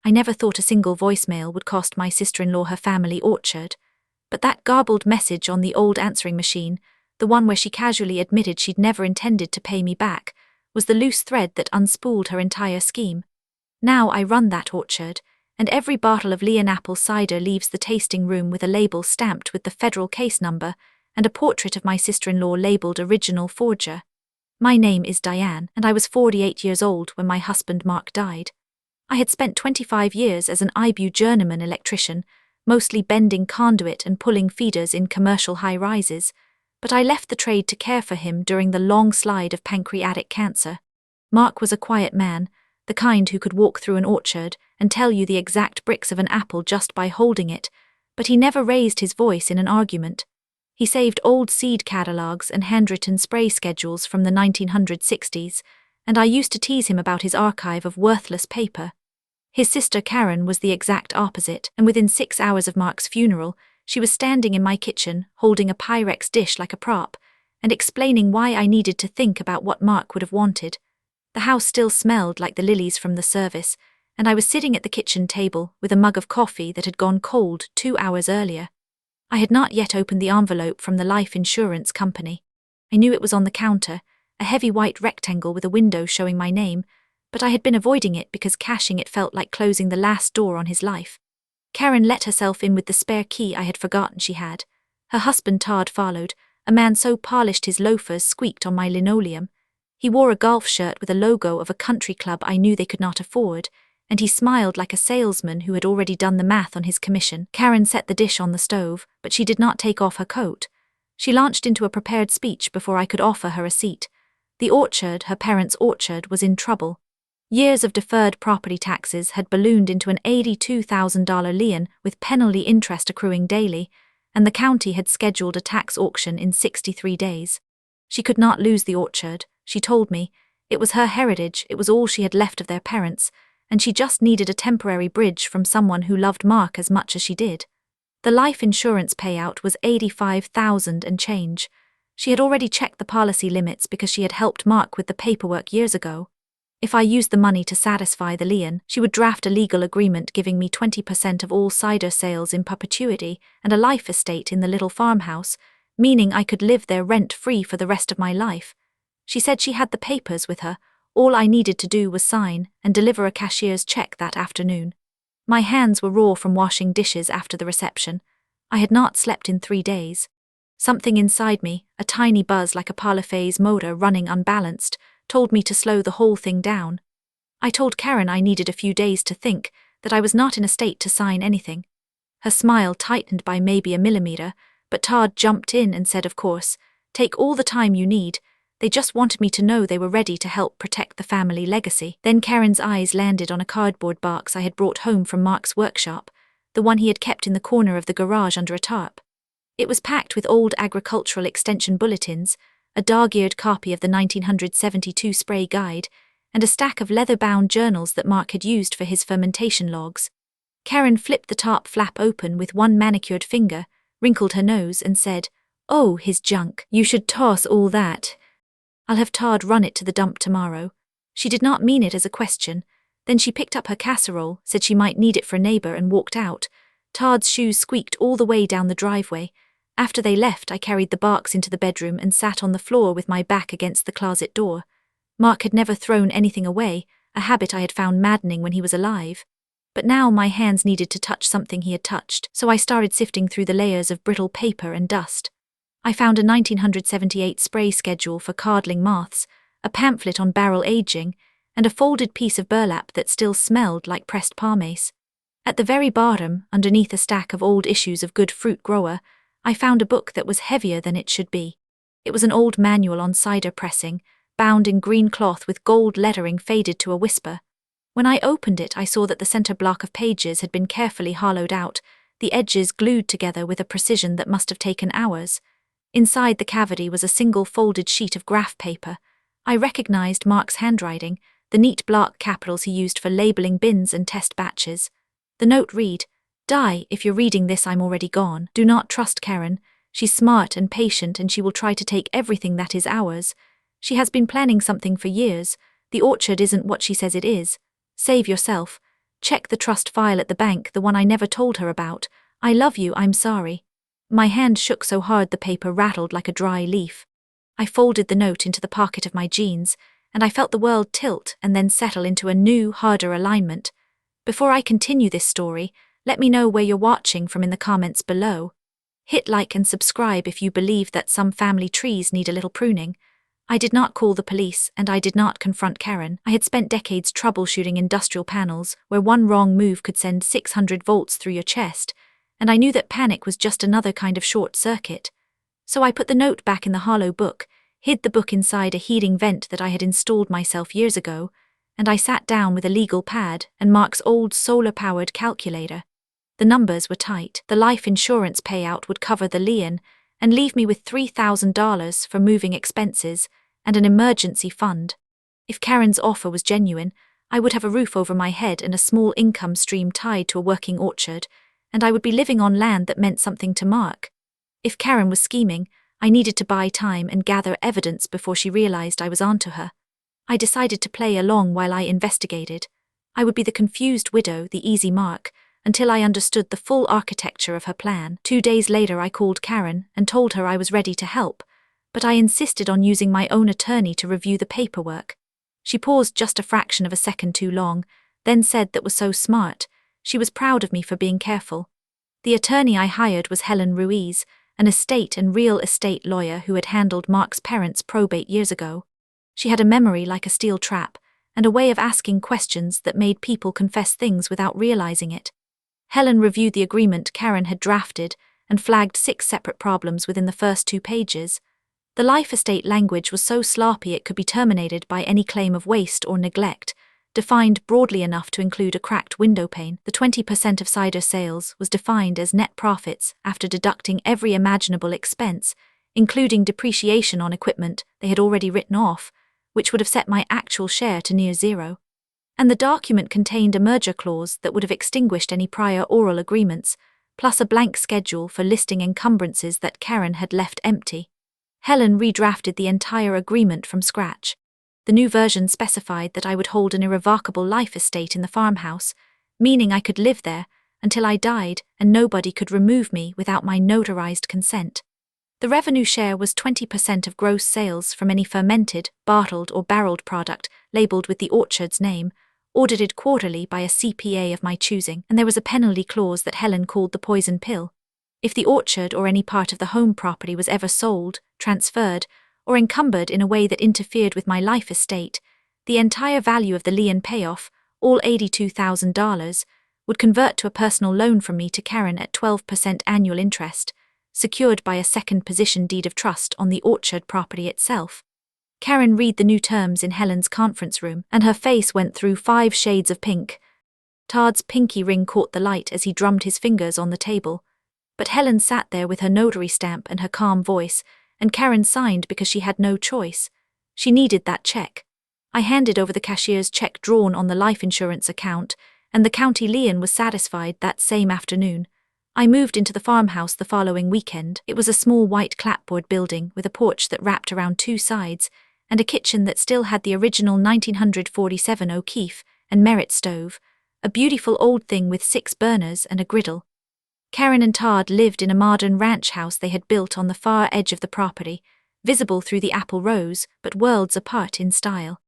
I never thought a single voicemail would cost my sister-in-law her family orchard. But that garbled message on the old answering machine, the one where she casually admitted she'd never intended to pay me back, was the loose thread that unspooled her entire scheme. Now I run that orchard, and every bottle of Leon apple cider leaves the tasting room with a label stamped with the federal case number and a portrait of my sister-in-law labeled Original Forger. My name is Diane, and I was 48 years old when my husband Mark died. I had spent 25 years as an IBU journeyman electrician, mostly bending conduit and pulling feeders in commercial high-rises, but I left the trade to care for him during the long slide of pancreatic cancer. Mark was a quiet man, the kind who could walk through an orchard and tell you the exact bricks of an apple just by holding it, but he never raised his voice in an argument. He saved old seed catalogues and handwritten spray schedules from the 1960s, and I used to tease him about his archive of worthless paper. His sister Karen was the exact opposite, and within 6 hours of Mark's funeral, she was standing in my kitchen, holding a Pyrex dish like a prop, and explaining why I needed to think about what Mark would have wanted. The house still smelled like the lilies from the service, and I was sitting at the kitchen table with a mug of coffee that had gone cold 2 hours earlier. I had not yet opened the envelope from the life insurance company. I knew it was on the counter, a heavy white rectangle with a window showing my name, but I had been avoiding it because cashing it felt like closing the last door on his life. Karen let herself in with the spare key I had forgotten she had. Her husband Todd followed, a man so polished his loafers squeaked on my linoleum. He wore a golf shirt with a logo of a country club I knew they could not afford, and he smiled like a salesman who had already done the math on his commission. Karen set the dish on the stove, but she did not take off her coat. She launched into a prepared speech before I could offer her a seat. The orchard, her parents' orchard, was in trouble. Years of deferred property taxes had ballooned into an $82,000 lien with penalty interest accruing daily, and the county had scheduled a tax auction in 63 days. She could not lose the orchard, she told me. It was her heritage, it was all she had left of their parents, and she just needed a temporary bridge from someone who loved Mark as much as she did. The life insurance payout was $85,000 and change. She had already checked the policy limits because she had helped Mark with the paperwork years ago. If I used the money to satisfy the lien, she would draft a legal agreement giving me 20% of all cider sales in perpetuity and a life estate in the little farmhouse, meaning I could live there rent-free for the rest of my life. She said she had the papers with her. All I needed to do was sign and deliver a cashier's check that afternoon. My hands were raw from washing dishes after the reception. I had not slept in 3 days. Something inside me, a tiny buzz like a Parlophase motor running unbalanced, told me to slow the whole thing down. I told Karen I needed a few days to think, that I was not in a state to sign anything. Her smile tightened by maybe a millimeter, but Todd jumped in and said, of course, take all the time you need. They just wanted me to know they were ready to help protect the family legacy. Then Karen's eyes landed on a cardboard box I had brought home from Mark's workshop, the one he had kept in the corner of the garage under a tarp. It was packed with old agricultural extension bulletins, a dog-eared copy of the 1972 spray guide, and a stack of leather-bound journals that Mark had used for his fermentation logs. Karen flipped the top flap open with one manicured finger, wrinkled her nose, and said, "Oh, his junk. You should toss all that. I'll have Todd run it to the dump tomorrow." She did not mean it as a question. Then she picked up her casserole, said she might need it for a neighbor, and walked out. Todd's shoes squeaked all the way down the driveway. After they left, I carried the box into the bedroom and sat on the floor with my back against the closet door. Mark had never thrown anything away, a habit I had found maddening when he was alive. But now my hands needed to touch something he had touched, so I started sifting through the layers of brittle paper and dust. I found a 1978 spray schedule for cardling moths, a pamphlet on barrel aging, and a folded piece of burlap that still smelled like pressed palmace. At the very bottom, underneath a stack of old issues of Good Fruit Grower, I found a book that was heavier than it should be. It was an old manual on cider pressing, bound in green cloth with gold lettering faded to a whisper. When I opened it, I saw that the center block of pages had been carefully hollowed out, the edges glued together with a precision that must have taken hours. Inside the cavity was a single folded sheet of graph paper. I recognized Mark's handwriting, the neat block capitals he used for labeling bins and test batches. The note read, "Di, if you're reading this, I'm already gone. Do not trust Karen. She's smart and patient, and she will try to take everything that is ours. She has been planning something for years. The orchard isn't what she says it is. Save yourself. Check the trust file at the bank, the one I never told her about. I love you, I'm sorry. My hand shook so hard the paper rattled like a dry leaf. I folded the note into the pocket of my jeans, and I felt the world tilt and then settle into a new, harder alignment. Before I continue this story, let me know where you're watching from in the comments below. Hit like and subscribe if you believe that some family trees need a little pruning. I did not call the police, and I did not confront Karen. I had spent decades troubleshooting industrial panels where one wrong move could send 600 volts through your chest, and I knew that panic was just another kind of short circuit. So I put the note back in the hollow book, hid the book inside a heating vent that I had installed myself years ago, and I sat down with a legal pad and Mark's old solar-powered calculator. The numbers were tight. The life insurance payout would cover the lien and leave me with $3,000 for moving expenses and an emergency fund. If Karen's offer was genuine, I would have a roof over my head and a small income stream tied to a working orchard, and I would be living on land that meant something to Mark. If Karen was scheming, I needed to buy time and gather evidence before she realized I was onto her. I decided to play along while I investigated. I would be the confused widow, the easy mark, until I understood the full architecture of her plan. 2 days later I called Karen and told her I was ready to help, but I insisted on using my own attorney to review the paperwork. She paused just a fraction of a second too long, then said that was so smart. She was proud of me for being careful. The attorney I hired was Helen Ruiz, an estate and real estate lawyer who had handled Mark's parents' probate years ago. She had a memory like a steel trap, and a way of asking questions that made people confess things without realizing it. Helen reviewed the agreement Karen had drafted and flagged 6 separate problems within the first 2 pages. The life estate language was so sloppy it could be terminated by any claim of waste or neglect, defined broadly enough to include a cracked window pane. The 20% of cider sales was defined as net profits after deducting every imaginable expense, including depreciation on equipment they had already written off, which would have set my actual share to near zero. And the document contained a merger clause that would have extinguished any prior oral agreements, plus a blank schedule for listing encumbrances that Karen had left empty. Helen redrafted the entire agreement from scratch. The new version specified that I would hold an irrevocable life estate in the farmhouse, meaning I could live there until I died and nobody could remove me without my notarized consent. The revenue share was 20% of gross sales from any fermented, bottled or barreled product labeled with the orchard's name, audited quarterly by a CPA of my choosing, and there was a penalty clause that Helen called the poison pill. If the orchard or any part of the home property was ever sold, transferred, or encumbered in a way that interfered with my life estate, the entire value of the lien payoff, all $82,000, would convert to a personal loan from me to Karen at 12% annual interest, secured by a second position deed of trust on the orchard property itself. Karen read the new terms in Helen's conference room, and her face went through 5 shades of pink. Todd's pinky ring caught the light as he drummed his fingers on the table. But Helen sat there with her notary stamp and her calm voice, and Karen signed because she had no choice. She needed that check. I handed over the cashier's check drawn on the life insurance account, and the county lien was satisfied that same afternoon. I moved into the farmhouse the following weekend. It was a small white clapboard building with a porch that wrapped around 2 sides, and a kitchen that still had the original 1947 O'Keefe and Merritt stove, a beautiful old thing with 6 burners and a griddle. Karen and Todd lived in a modern ranch house they had built on the far edge of the property, visible through the apple rows, but worlds apart in style.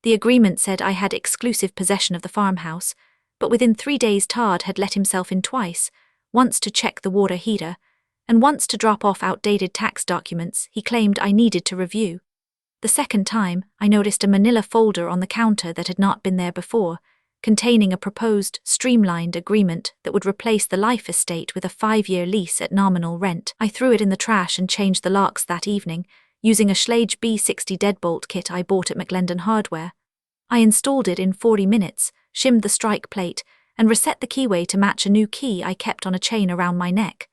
The agreement said I had exclusive possession of the farmhouse, but within 3 days Todd had let himself in twice, once to check the water heater, and once to drop off outdated tax documents he claimed I needed to review. The second time, I noticed a manila folder on the counter that had not been there before, containing a proposed, streamlined agreement that would replace the life estate with a 5-year lease at nominal rent. I threw it in the trash and changed the locks that evening, using a Schlage B60 deadbolt kit I bought at McLendon Hardware. I installed it in 40 minutes, shimmed the strike plate, and reset the keyway to match a new key I kept on a chain around my neck.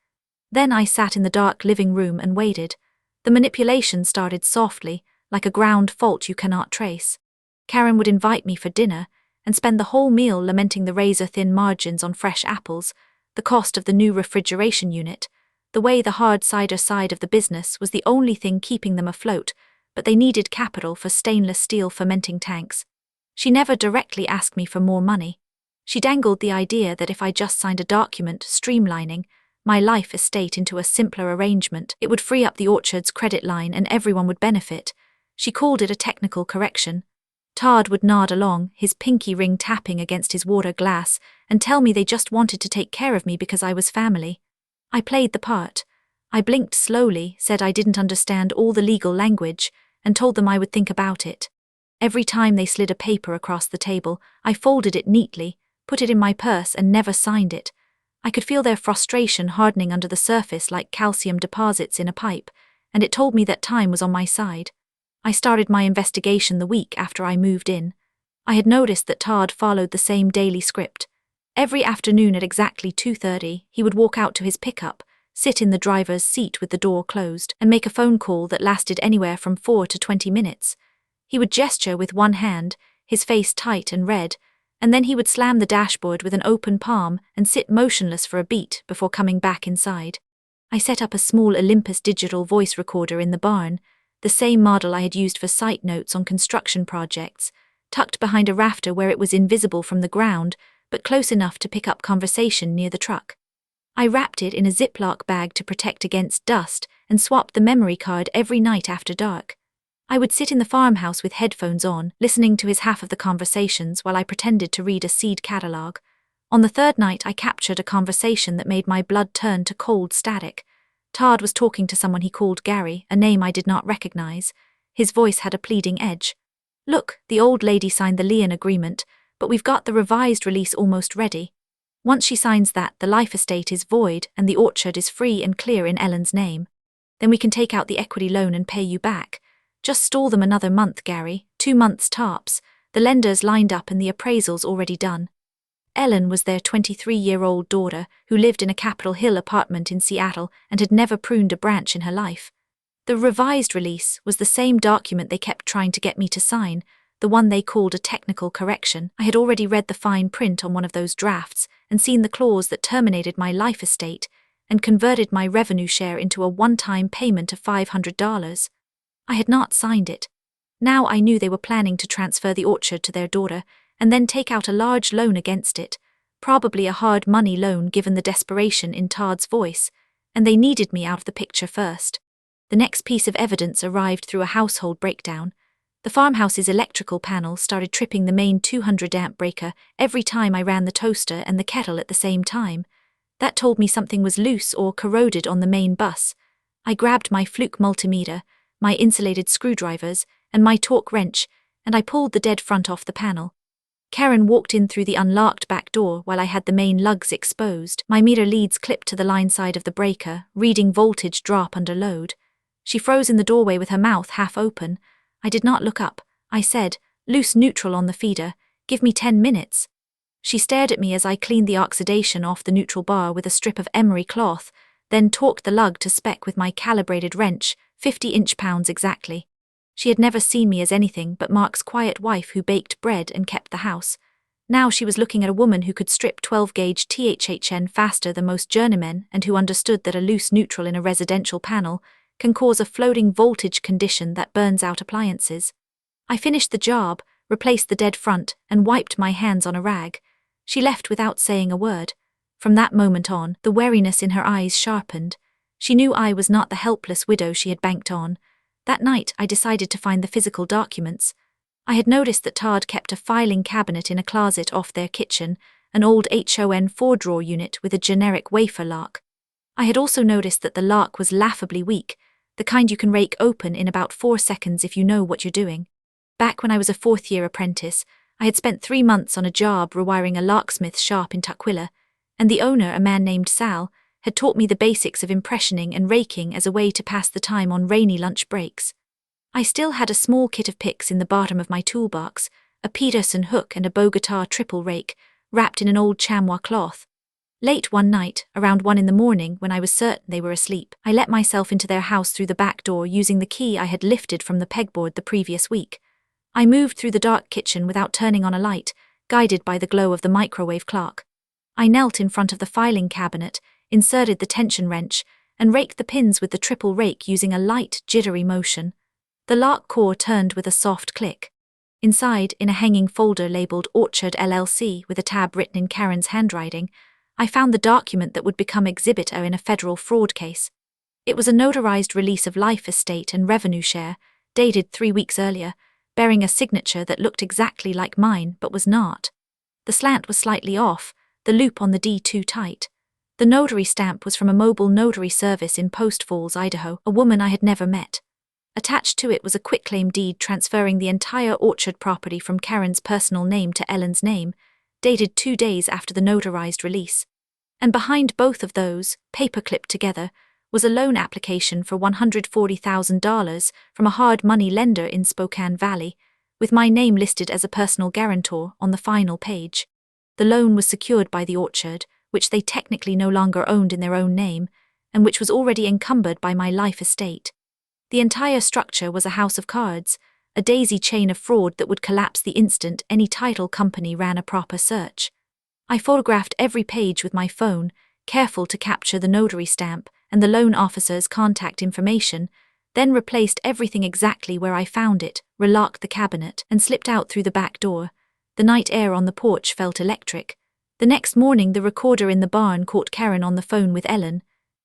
Then I sat in the dark living room and waited. The manipulation started softly, like a ground fault you cannot trace. Karen would invite me for dinner, and spend the whole meal lamenting the razor-thin margins on fresh apples, the cost of the new refrigeration unit, the way the hard cider side of the business was the only thing keeping them afloat, but they needed capital for stainless steel fermenting tanks. She never directly asked me for more money. She dangled the idea that if I just signed a document streamlining my life estate into a simpler arrangement, it would free up the orchard's credit line and everyone would benefit. She called it a technical correction. Todd would nod along, his pinky ring tapping against his water glass, and tell me they just wanted to take care of me because I was family. I played the part. I blinked slowly, said I didn't understand all the legal language, and told them I would think about it. Every time they slid a paper across the table, I folded it neatly, put it in my purse and never signed it. I could feel their frustration hardening under the surface like calcium deposits in a pipe, and it told me that time was on my side. I started my investigation the week after I moved in. I had noticed that Todd followed the same daily script. Every afternoon at exactly 2:30, he would walk out to his pickup, sit in the driver's seat with the door closed, and make a phone call that lasted anywhere from 4 to 20 minutes. He would gesture with one hand, his face tight and red, and then he would slam the dashboard with an open palm and sit motionless for a beat before coming back inside. I set up a small Olympus digital voice recorder in the barn, the same model I had used for site notes on construction projects, tucked behind a rafter where it was invisible from the ground, but close enough to pick up conversation near the truck. I wrapped it in a Ziploc bag to protect against dust and swapped the memory card every night after dark. I would sit in the farmhouse with headphones on, listening to his half of the conversations while I pretended to read a seed catalog. On the third night, I captured a conversation that made my blood turn to cold static. Todd was talking to someone he called Gary, a name I did not recognize. His voice had a pleading edge. "Look, the old lady signed the lien agreement, but we've got the revised release almost ready. Once she signs that, the life estate is void and the orchard is free and clear in Ellen's name. Then we can take out the equity loan and pay you back. Just stall them another month, Gary, 2 months tops. The lender's lined up and the appraisal's already done." Ellen was their 23-year-old daughter who lived in a Capitol Hill apartment in Seattle and had never pruned a branch in her life. The revised release was the same document they kept trying to get me to sign, the one they called a technical correction. I had already read the fine print on one of those drafts and seen the clause that terminated my life estate and converted my revenue share into a one-time payment of $500. I had not signed it. Now I knew they were planning to transfer the orchard to their daughter and then take out a large loan against it, probably a hard money loan given the desperation in Todd's voice, and they needed me out of the picture first. The next piece of evidence arrived through a household breakdown. The farmhouse's electrical panel started tripping the main 200-amp breaker every time I ran the toaster and the kettle at the same time. That told me something was loose or corroded on the main bus. I grabbed my fluke multimeter, my insulated screwdrivers, and my torque wrench, and I pulled the dead front off the panel. Karen walked in through the unlocked back door while I had the main lugs exposed, my meter leads clipped to the line side of the breaker, reading voltage drop under load. She froze in the doorway with her mouth half open. I did not look up. I said, "Loose neutral on the feeder. Give me 10 minutes. She stared at me as I cleaned the oxidation off the neutral bar with a strip of emery cloth, then torqued the lug to spec with my calibrated wrench, 50 inch-pounds exactly. She had never seen me as anything but Mark's quiet wife who baked bread and kept the house. Now she was looking at a woman who could strip 12-gauge THHN faster than most journeymen and who understood that a loose neutral in a residential panel can cause a floating voltage condition that burns out appliances. I finished the job, replaced the dead front, and wiped my hands on a rag. She left without saying a word. From that moment on, the wariness in her eyes sharpened. She knew I was not the helpless widow she had banked on. That night, I decided to find the physical documents. I had noticed that Todd kept a filing cabinet in a closet off their kitchen, an old HON 4-drawer unit with a generic wafer lock. I had also noticed that the lock was laughably weak, the kind you can rake open in about 4 seconds if you know what you're doing. Back when I was a 4th-year apprentice, I had spent 3 months on a job rewiring a locksmith's shop in Tukwila, and the owner, a man named Sal, had taught me the basics of impressioning and raking as a way to pass the time on rainy lunch breaks. I still had a small kit of picks in the bottom of my toolbox, a Peterson hook and a Bogota triple rake, wrapped in an old chamois cloth. Late one night, around 1 in the morning, when I was certain they were asleep, I let myself into their house through the back door using the key I had lifted from the pegboard the previous week. I moved through the dark kitchen without turning on a light, guided by the glow of the microwave clock. I knelt in front of the filing cabinet, inserted the tension wrench, and raked the pins with the triple rake using a light, jittery motion. The lock core turned with a soft click. Inside, in a hanging folder labeled Orchard LLC with a tab written in Karen's handwriting, I found the document that would become Exhibit O in a federal fraud case. It was a notarized release of life estate and revenue share, dated 3 weeks earlier, bearing a signature that looked exactly like mine but was not. The slant was slightly off, the loop on the D too tight. The notary stamp was from a mobile notary service in Post Falls, Idaho, a woman I had never met. Attached to it was a quitclaim deed transferring the entire orchard property from Karen's personal name to Ellen's name, dated 2 days after the notarized release. And behind both of those, paper-clipped together, was a loan application for $140,000 from a hard money lender in Spokane Valley, with my name listed as a personal guarantor on the final page. The loan was secured by the orchard, which they technically no longer owned in their own name, and which was already encumbered by my life estate. The entire structure was a house of cards, a daisy chain of fraud that would collapse the instant any title company ran a proper search. I photographed every page with my phone, careful to capture the notary stamp and the loan officer's contact information, then replaced everything exactly where I found it, relocked the cabinet, and slipped out through the back door. The night air on the porch felt electric. The next morning, the recorder in the barn caught Karen on the phone with Ellen.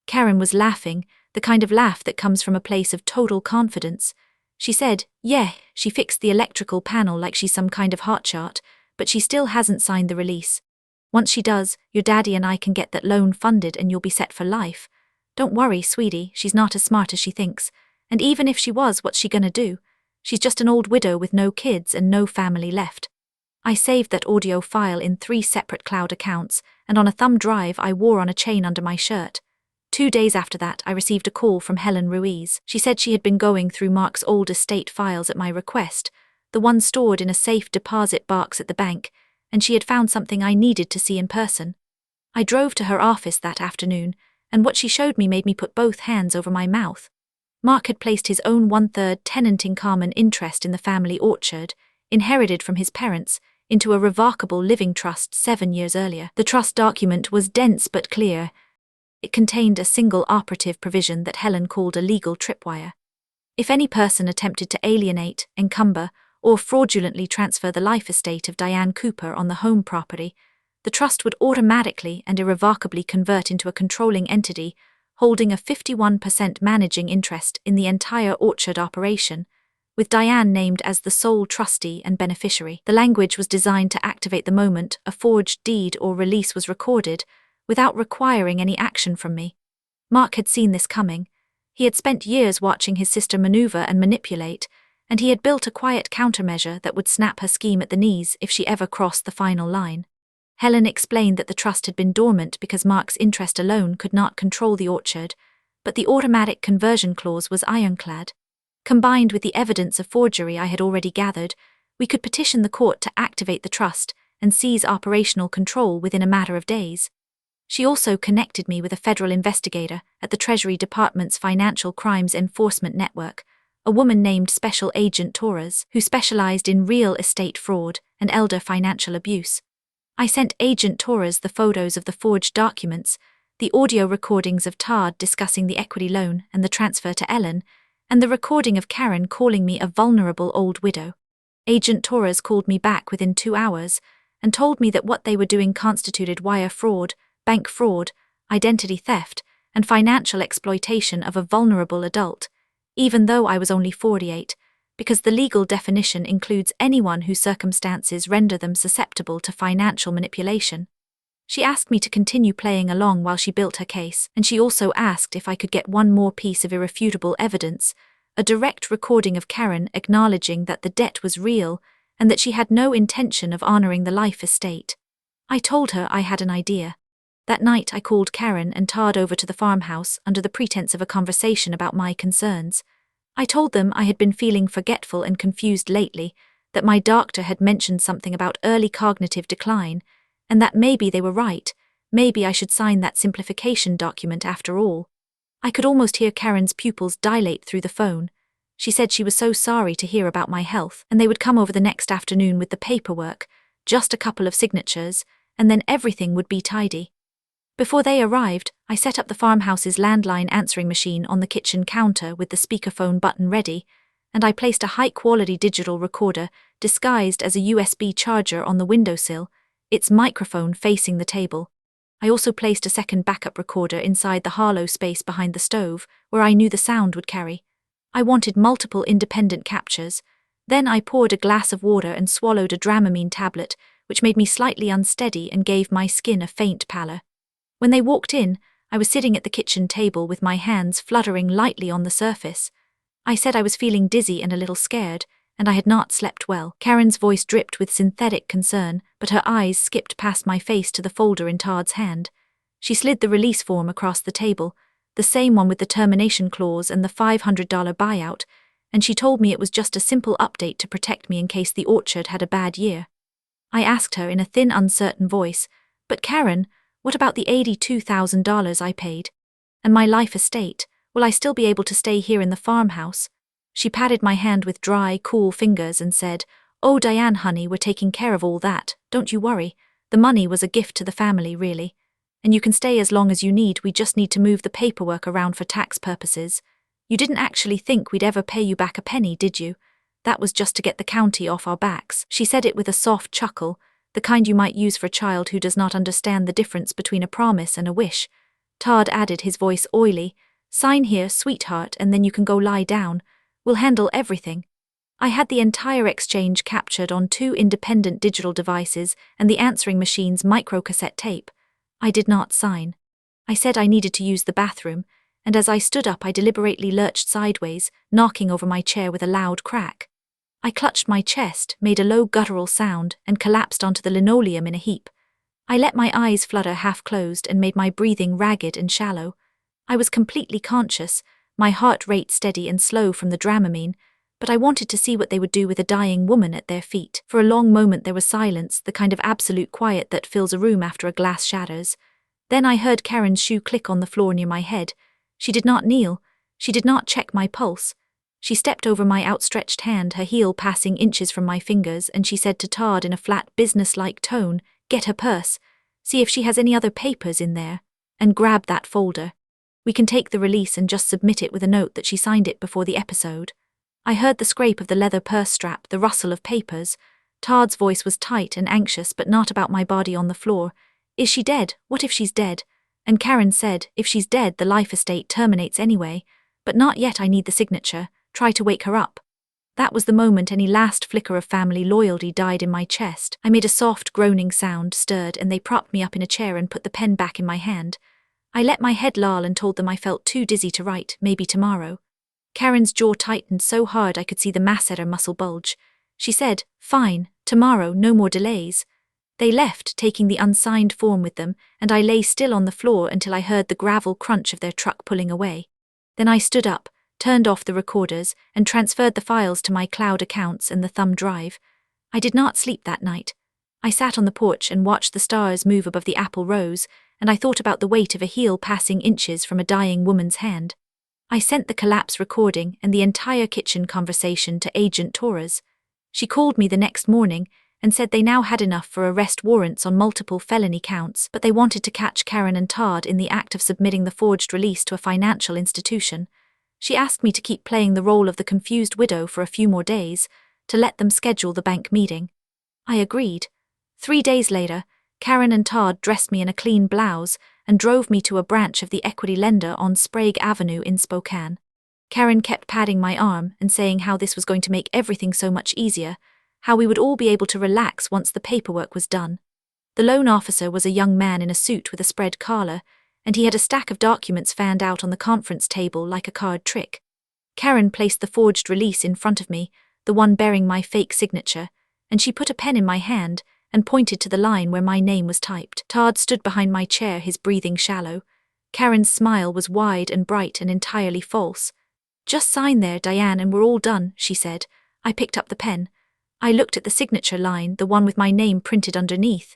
Karen was laughing, the kind of laugh that comes from a place of total confidence. She said, "Yeah, she fixed the electrical panel like she's some kind of hotshot, but she still hasn't signed the release. Once she does, your daddy and I can get that loan funded and you'll be set for life. Don't worry, sweetie, she's not as smart as she thinks. And even if she was, what's she gonna do? She's just an old widow with no kids and no family left." I saved that audio file in 3 separate cloud accounts, and on a thumb drive I wore on a chain under my shirt. 2 days after that, I received a call from Helen Ruiz. She said she had been going through Mark's old estate files at my request, the ones stored in a safe deposit box at the bank, and she had found something I needed to see in person. I drove to her office that afternoon, and what she showed me made me put both hands over my mouth. Mark had placed his own 1/3 tenant in common interest in the family orchard, inherited from his parents, into a revocable living trust 7 years earlier. The trust document was dense but clear. It contained a single operative provision that Helen called a legal tripwire. If any person attempted to alienate, encumber, or fraudulently transfer the life estate of Diane Cooper on the home property, the trust would automatically and irrevocably convert into a controlling entity, holding a 51% managing interest in the entire orchard operation, with Diane named as the sole trustee and beneficiary. The language was designed to activate the moment a forged deed or release was recorded, without requiring any action from me. Mark had seen this coming. He had spent years watching his sister maneuver and manipulate, and he had built a quiet countermeasure that would snap her scheme at the knees if she ever crossed the final line. Helen explained that the trust had been dormant because Mark's interest alone could not control the orchard, but the automatic conversion clause was ironclad. Combined with the evidence of forgery I had already gathered, we could petition the court to activate the trust and seize operational control within a matter of days. She also connected me with a federal investigator at the Treasury Department's Financial Crimes Enforcement Network, a woman named Special Agent Torres, who specialized in real estate fraud and elder financial abuse. I sent Agent Torres the photos of the forged documents, the audio recordings of Todd discussing the equity loan and the transfer to Ellen, and the recording of Karen calling me a vulnerable old widow. Agent Torres called me back within 2 hours and told me that what they were doing constituted wire fraud, bank fraud, identity theft, and financial exploitation of a vulnerable adult, even though I was only 48, because the legal definition includes anyone whose circumstances render them susceptible to financial manipulation. She asked me to continue playing along while she built her case, and she also asked if I could get one more piece of irrefutable evidence, a direct recording of Karen acknowledging that the debt was real and that she had no intention of honoring the life estate. I told her I had an idea. That night I called Karen and Todd over to the farmhouse under the pretense of a conversation about my concerns. I told them I had been feeling forgetful and confused lately, that my doctor had mentioned something about early cognitive decline, and that maybe they were right, maybe I should sign that simplification document after all. I could almost hear Karen's pupils dilate through the phone. She said she was so sorry to hear about my health, and they would come over the next afternoon with the paperwork, just a couple of signatures, and then everything would be tidy. Before they arrived, I set up the farmhouse's landline answering machine on the kitchen counter with the speakerphone button ready, and I placed a high-quality digital recorder disguised as a USB charger on the windowsill, its microphone facing the table. I also placed a second backup recorder inside the hollow space behind the stove, where I knew the sound would carry. I wanted multiple independent captures. Then I poured a glass of water and swallowed a Dramamine tablet, which made me slightly unsteady and gave my skin a faint pallor. When they walked in, I was sitting at the kitchen table with my hands fluttering lightly on the surface. I said I was feeling dizzy and a little scared, and I had not slept well. Karen's voice dripped with synthetic concern, but her eyes skipped past my face to the folder in Todd's hand. She slid the release form across the table, the same one with the termination clause and the $500 buyout, and she told me it was just a simple update to protect me in case the orchard had a bad year. I asked her in a thin, uncertain voice, "But Karen, what about the $82,000 I paid? And my life estate? Will I still be able to stay here in the farmhouse?" She patted my hand with dry, cool fingers and said, "Oh, Diane, honey, we're taking care of all that, don't you worry. The money was a gift to the family, really. And you can stay as long as you need, we just need to move the paperwork around for tax purposes. You didn't actually think we'd ever pay you back a penny, did you? That was just to get the county off our backs." She said it with a soft chuckle, the kind you might use for a child who does not understand the difference between a promise and a wish. Todd added, his voice oily, "Sign here, sweetheart, and then you can go lie down. We'll handle everything." I had the entire exchange captured on 2 independent digital devices and the answering machine's microcassette tape. I did not sign. I said I needed to use the bathroom, and as I stood up I deliberately lurched sideways, knocking over my chair with a loud crack. I clutched my chest, made a low guttural sound, and collapsed onto the linoleum in a heap. I let my eyes flutter half-closed and made my breathing ragged and shallow. I was completely conscious, my heart rate steady and slow from the Dramamine, but I wanted to see what they would do with a dying woman at their feet. For a long moment there was silence, the kind of absolute quiet that fills a room after a glass shatters. Then I heard Karen's shoe click on the floor near my head. She did not kneel. She did not check my pulse. She stepped over my outstretched hand, her heel passing inches from my fingers, and she said to Todd in a flat, business-like tone, "Get her purse. See if she has any other papers in there. And grab that folder. We can take the release and just submit it with a note that she signed it before the episode." I heard the scrape of the leather purse strap, the rustle of papers. Todd's voice was tight and anxious, but not about my body on the floor. "Is she dead? What if she's dead?" And Karen said, "If she's dead, the life estate terminates anyway. But not yet, I need the signature. Try to wake her up." That was the moment any last flicker of family loyalty died in my chest. I made a soft groaning sound, stirred, and they propped me up in a chair and put the pen back in my hand. I let my head loll and told them I felt too dizzy to write, maybe tomorrow. Karen's jaw tightened so hard I could see the masseter muscle bulge. She said, "Fine, tomorrow, no more delays." They left, taking the unsigned form with them, and I lay still on the floor until I heard the gravel crunch of their truck pulling away. Then I stood up, turned off the recorders, and transferred the files to my cloud accounts and the thumb drive. I did not sleep that night. I sat on the porch and watched the stars move above the apple rows, and I thought about the weight of a heel passing inches from a dying woman's hand. I sent the collapse recording and the entire kitchen conversation to Agent Torres. She called me the next morning and said they now had enough for arrest warrants on multiple felony counts, but they wanted to catch Karen and Todd in the act of submitting the forged release to a financial institution. She asked me to keep playing the role of the confused widow for a few more days, to let them schedule the bank meeting. I agreed. 3 days later, Karen and Todd dressed me in a clean blouse and drove me to a branch of the equity lender on Sprague Avenue in Spokane. Karen kept patting my arm and saying how this was going to make everything so much easier, how we would all be able to relax once the paperwork was done. The loan officer was a young man in a suit with a spread collar, and he had a stack of documents fanned out on the conference table like a card trick. Karen placed the forged release in front of me, the one bearing my fake signature, and she put a pen in my hand and pointed to the line where my name was typed. Todd stood behind my chair, his breathing shallow. Karen's smile was wide and bright and entirely false. "Just sign there, Diane, and we're all done," she said. I picked up the pen. I looked at the signature line, the one with my name printed underneath.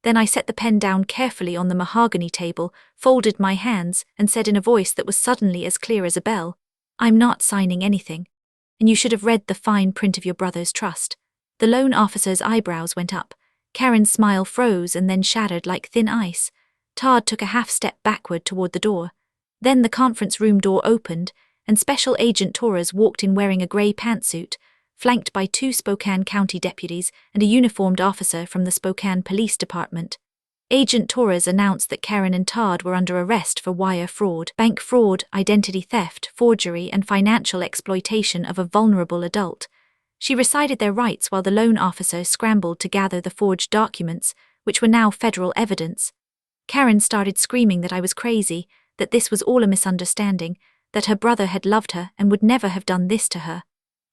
Then I set the pen down carefully on the mahogany table, folded my hands, and said in a voice that was suddenly as clear as a bell, "I'm not signing anything. And you should have read the fine print of your brother's trust." The loan officer's eyebrows went up. Karen's smile froze and then shattered like thin ice. Todd took a half-step backward toward the door. Then the conference room door opened, and Special Agent Torres walked in wearing a grey pantsuit, flanked by 2 Spokane County deputies and a uniformed officer from the Spokane Police Department. Agent Torres announced that Karen and Todd were under arrest for wire fraud, bank fraud, identity theft, forgery, and financial exploitation of a vulnerable adult. She recited their rights while the loan officer scrambled to gather the forged documents, which were now federal evidence. Karen started screaming that I was crazy, that this was all a misunderstanding, that her brother had loved her and would never have done this to her.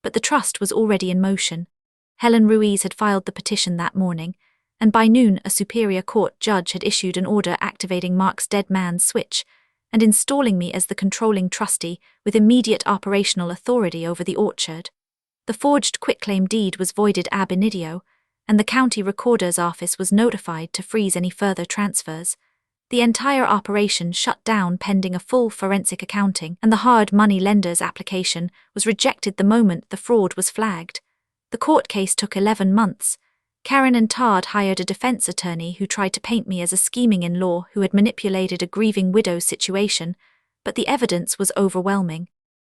But the trust was already in motion. Helen Ruiz had filed the petition that morning, and by noon a Superior Court judge had issued an order activating Mark's dead man's switch and installing me as the controlling trustee with immediate operational authority over the orchard. The forged quitclaim deed was voided ab initio, and the county recorder's office was notified to freeze any further transfers. The entire operation shut down pending a full forensic accounting, and the hard money lender's application was rejected the moment the fraud was flagged. The court case took 11 months. Karen and Todd hired a defense attorney who tried to paint me as a scheming in-law who had manipulated a grieving widow's situation, but the evidence was overwhelming.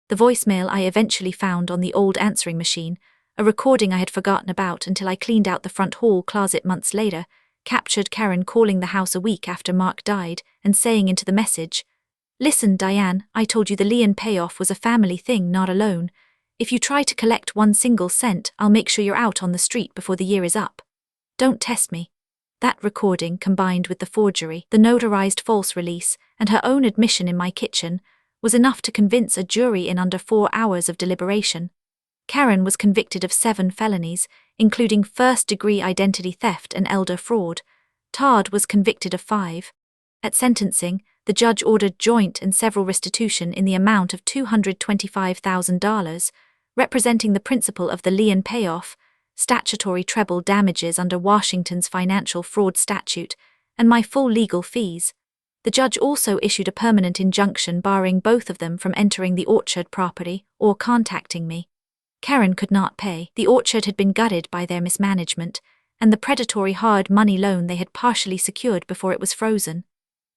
The voicemail I eventually found on the old answering machine, a recording I had forgotten about until I cleaned out the front hall closet months later, captured Karen calling the house a week after Mark died and saying into the message, "Listen, Diane, I told you the lien payoff was a family thing, not a loan. If you try to collect 1 single cent, I'll make sure you're out on the street before the year is up. Don't test me." That recording, combined with the forgery, the notarized false release, and her own admission in my kitchen, was enough to convince a jury in under 4 hours of deliberation. Karen was convicted of 7 felonies, including first-degree identity theft and elder fraud. Todd was convicted of 5. At sentencing, the judge ordered joint and several restitution in the amount of $225,000, representing the principal of the lien payoff, statutory treble damages under Washington's financial fraud statute, and my full legal fees. The judge also issued a permanent injunction barring both of them from entering the orchard property or contacting me. Karen could not pay. The orchard had been gutted by their mismanagement, and the predatory hard money loan they had partially secured before it was frozen.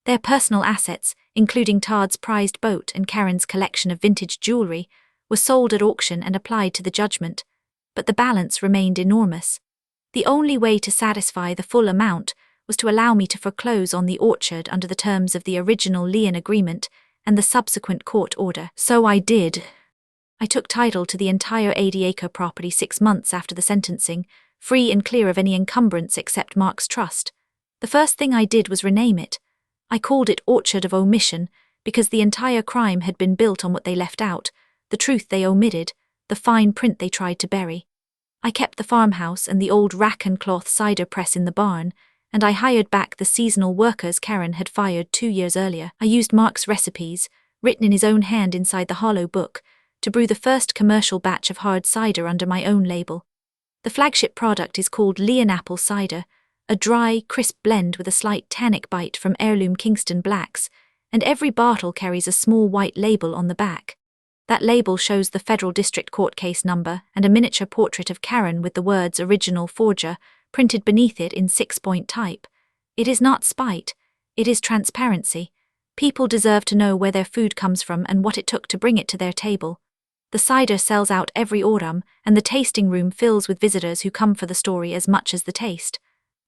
Their personal assets, including Todd's prized boat and Karen's collection of vintage jewelry, were sold at auction and applied to the judgment, but the balance remained enormous. The only way to satisfy the full amount was to allow me to foreclose on the orchard under the terms of the original lien agreement and the subsequent court order. So I did. I took title to the entire 80-acre property 6 months after the sentencing, free and clear of any encumbrance except Mark's trust. The first thing I did was rename it. I called it Orchard of Omission because the entire crime had been built on what they left out, the truth they omitted, the fine print they tried to bury. I kept the farmhouse and the old rack and cloth cider press in the barn, and I hired back the seasonal workers Karen had fired 2 years earlier. I used Mark's recipes, written in his own hand inside the hollow book, to brew the first commercial batch of hard cider under my own label. The flagship product is called Leon Apple Cider, a dry, crisp blend with a slight tannic bite from heirloom Kingston Blacks, and every bottle carries a small white label on the back. That label shows the federal district court case number and a miniature portrait of Karen with the words "Original Forger" printed beneath it in 6-point type. It is not spite, it is transparency. People deserve to know where their food comes from and what it took to bring it to their table. The cider sells out every autumn, and the tasting room fills with visitors who come for the story as much as the taste.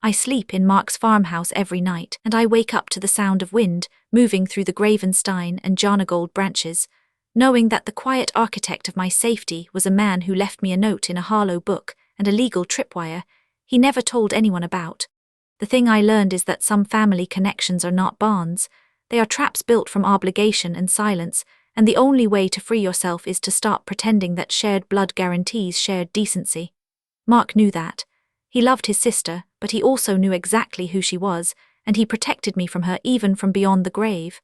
I sleep in Mark's farmhouse every night, and I wake up to the sound of wind moving through the Gravenstein and Jonagold branches, knowing that the quiet architect of my safety was a man who left me a note in a hollow book and a legal tripwire he never told anyone about. The thing I learned is that some family connections are not bonds, they are traps built from obligation and silence, and the only way to free yourself is to stop pretending that shared blood guarantees shared decency. Mark knew that. He loved his sister, but he also knew exactly who she was, and he protected me from her even from beyond the grave.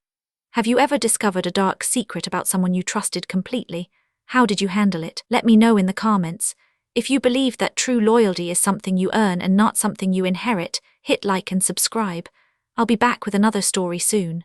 Have you ever discovered a dark secret about someone you trusted completely? How did you handle it? Let me know in the comments. If you believe that true loyalty is something you earn and not something you inherit, hit like and subscribe. I'll be back with another story soon.